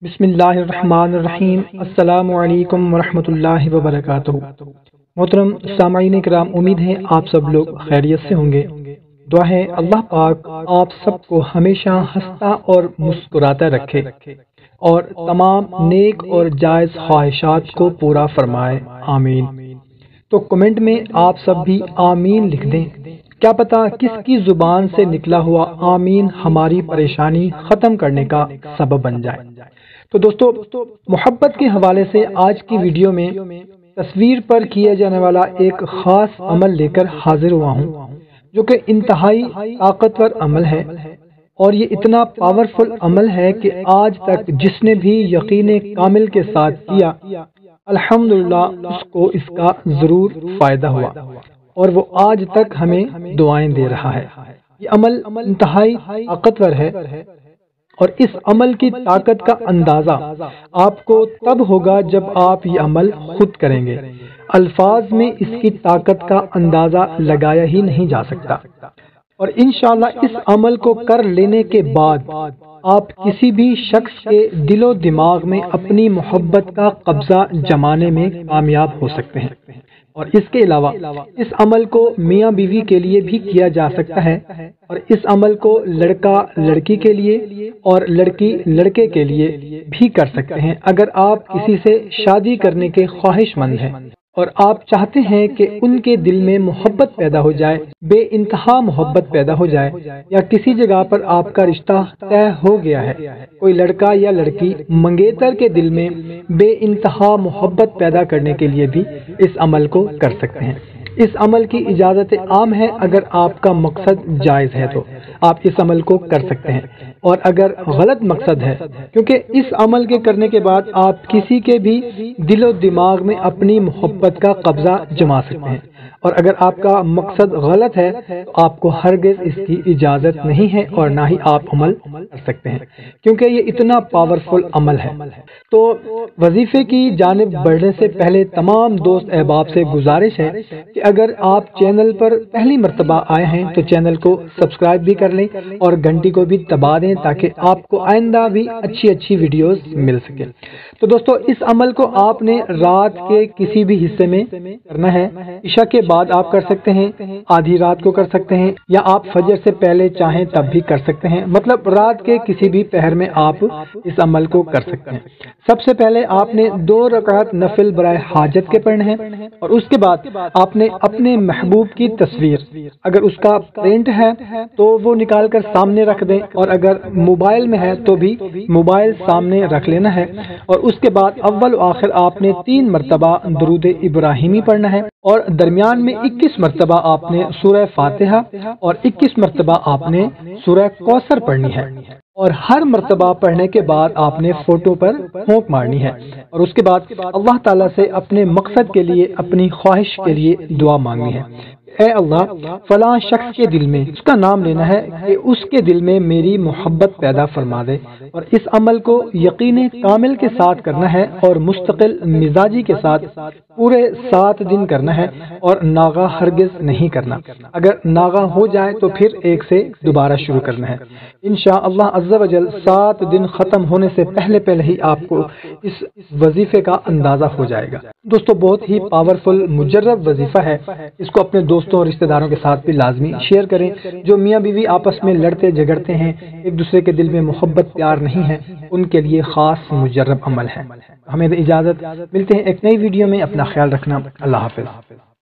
بسم اللہ الرحمن الرحیم۔ السلام علیکم ورحمۃ اللہ وبرکاتہ۔ محترم سامعین کرام، امید ہے آپ سب لوگ خیریت سے ہوں گے۔ دعا ہے اللہ پاک آپ سب کو ہمیشہ ہنستا اور مسکراتا رکھے اور تمام نیک اور جائز خواہشات کو پورا فرمائے، آمین۔ تو کمنٹ میں آپ سب بھی آمین لکھ دیں، کیا پتا کس کی زبان سے نکلا ہوا آمین ہماری پریشانی ختم کرنے کا سبب بن جائے۔ تو دوستو، محبت کے حوالے سے آج کی ویڈیو میں تصویر پر کیا جانے والا ایک خاص عمل لے کر حاضر ہوا ہوں، جو کہ انتہائی طاقتور عمل ہے، اور یہ اتنا پاورفل عمل ہے کہ آج تک جس نے بھی یقین کامل کے ساتھ کیا، الحمدللہ اس کو اس کا ضرور فائدہ ہوا، اور وہ آج تک ہمیں دعائیں دے رہا ہے۔ یہ عمل انتہائی طاقتور ہے، اور اس عمل کی طاقت کا اندازہ آپ کو تب ہوگا جب آپ یہ عمل خود کریں گے۔ الفاظ میں اس کی طاقت کا اندازہ لگایا ہی نہیں جا سکتا، اور انشاءاللہ اس عمل کو کر لینے کے بعد آپ کسی بھی شخص کے دل و دماغ میں اپنی محبت کا قبضہ جمانے میں کامیاب ہو سکتے ہیں۔ اور اس کے علاوہ اس عمل کو میاں بیوی کے لیے بھی کیا جا سکتا ہے، اور اس عمل کو لڑکا لڑکی کے لیے اور لڑکی لڑکے کے لیے بھی کر سکتے ہیں۔ اگر آپ کسی سے شادی کرنے کے خواہش مند ہیں اور آپ چاہتے ہیں کہ ان کے دل میں محبت پیدا ہو جائے، بے انتہا محبت پیدا ہو جائے، یا کسی جگہ پر آپ کا رشتہ طے ہو گیا ہے، کوئی لڑکا یا لڑکی منگیتر کے دل میں بے انتہا محبت پیدا کرنے کے لیے بھی اس عمل کو کر سکتے ہیں۔ اس عمل کی اجازت عام ہے، اگر آپ کا مقصد جائز ہے تو آپ اس عمل کو کر سکتے ہیں، اور اگر غلط مقصد ہے، کیونکہ اس عمل کے کرنے کے بعد آپ کسی کے بھی دل و دماغ میں اپنی محبت کا قبضہ جما سکتے ہیں، اور اگر آپ کا مقصد غلط ہے تو آپ کو ہرگز اس کی اجازت نہیں ہے، اور نہ ہی آپ عمل کر سکتے ہیں، کیونکہ یہ اتنا پاورفل عمل ہے۔ تو وظیفے کی جانب بڑھنے سے پہلے تمام دوست احباب سے گزارش ہے کہ اگر آپ چینل پر پہلی مرتبہ آئے ہیں تو چینل کو سبسکرائب بھی کر لیں اور گھنٹی کو بھی دبا دیں، تاکہ آپ کو آئندہ بھی اچھی ویڈیوز مل سکے۔ تو دوستو، اس عمل کو آپ نے رات کے کسی بھی حصے میں کرنا ہے۔ عشاء کے بعد آپ کر سکتے ہیں، آدھی رات کو کر سکتے ہیں، یا آپ فجر سے پہلے چاہیں تب بھی کر سکتے ہیں، مطلب رات کے کسی بھی پہر میں آپ اس عمل کو کر سکتے ہیں۔ سب سے پہلے آپ نے 2 رکعت نفل برائے حاجت کے پڑھنے ہیں، اور اس کے بعد آپ نے اپنے محبوب کی تصویر، اگر اس کا پرنٹ ہے تو وہ نکال کر سامنے رکھ دیں، اور اگر موبائل میں ہے تو بھی موبائل سامنے رکھ لینا ہے، اور اس کے بعد اول و آخر آپ نے 3 مرتبہ درود ابراہیمی پڑھنا ہے، اور درمیان میں 21 مرتبہ آپ نے سورہ فاتحہ اور 21 مرتبہ آپ نے سورہ کوثر پڑھنی ہے، اور ہر مرتبہ پڑھنے کے بعد آپ نے فوٹو پر پھونک مارنی ہے، اور اس کے بعد اللہ تعالیٰ سے اپنے مقصد کے لیے، اپنی خواہش کے لیے دعا مانگنی ہے۔ اے اللہ، فلاں شخص کے دل میں، اس کا نام لینا ہے کہ اس کے دل میں میری محبت پیدا فرما دے، اور اس عمل کو یقین کامل کے ساتھ کرنا ہے، اور مستقل مزاجی کے ساتھ پورے 7 دن کرنا ہے، اور ناغہ ہرگز نہیں کرنا۔ اگر ناغہ ہو جائے تو پھر ایک سے دوبارہ شروع کرنا ہے۔ انشاءاللہ عز و جل 7 دن ختم ہونے سے پہلے ہی آپ کو اس وظیفے کا اندازہ ہو جائے گا۔ دوستو، بہت ہی پاورفل مجرب وظیفہ ہے، اس کو اپنے دوستوں اور رشتہ داروں کے ساتھ بھی لازمی شیئر کریں۔ جو میاں بیوی آپس میں لڑتے جھگڑتے ہیں، ایک دوسرے کے دل میں محبت پیار نہیں ہے، ان کے لیے خاص مجرب عمل ہے۔ ہمیں اجازت، ملتے ہیں ایک نئی ویڈیو میں، اپنا خیال رکھنا، اللہ حافظ۔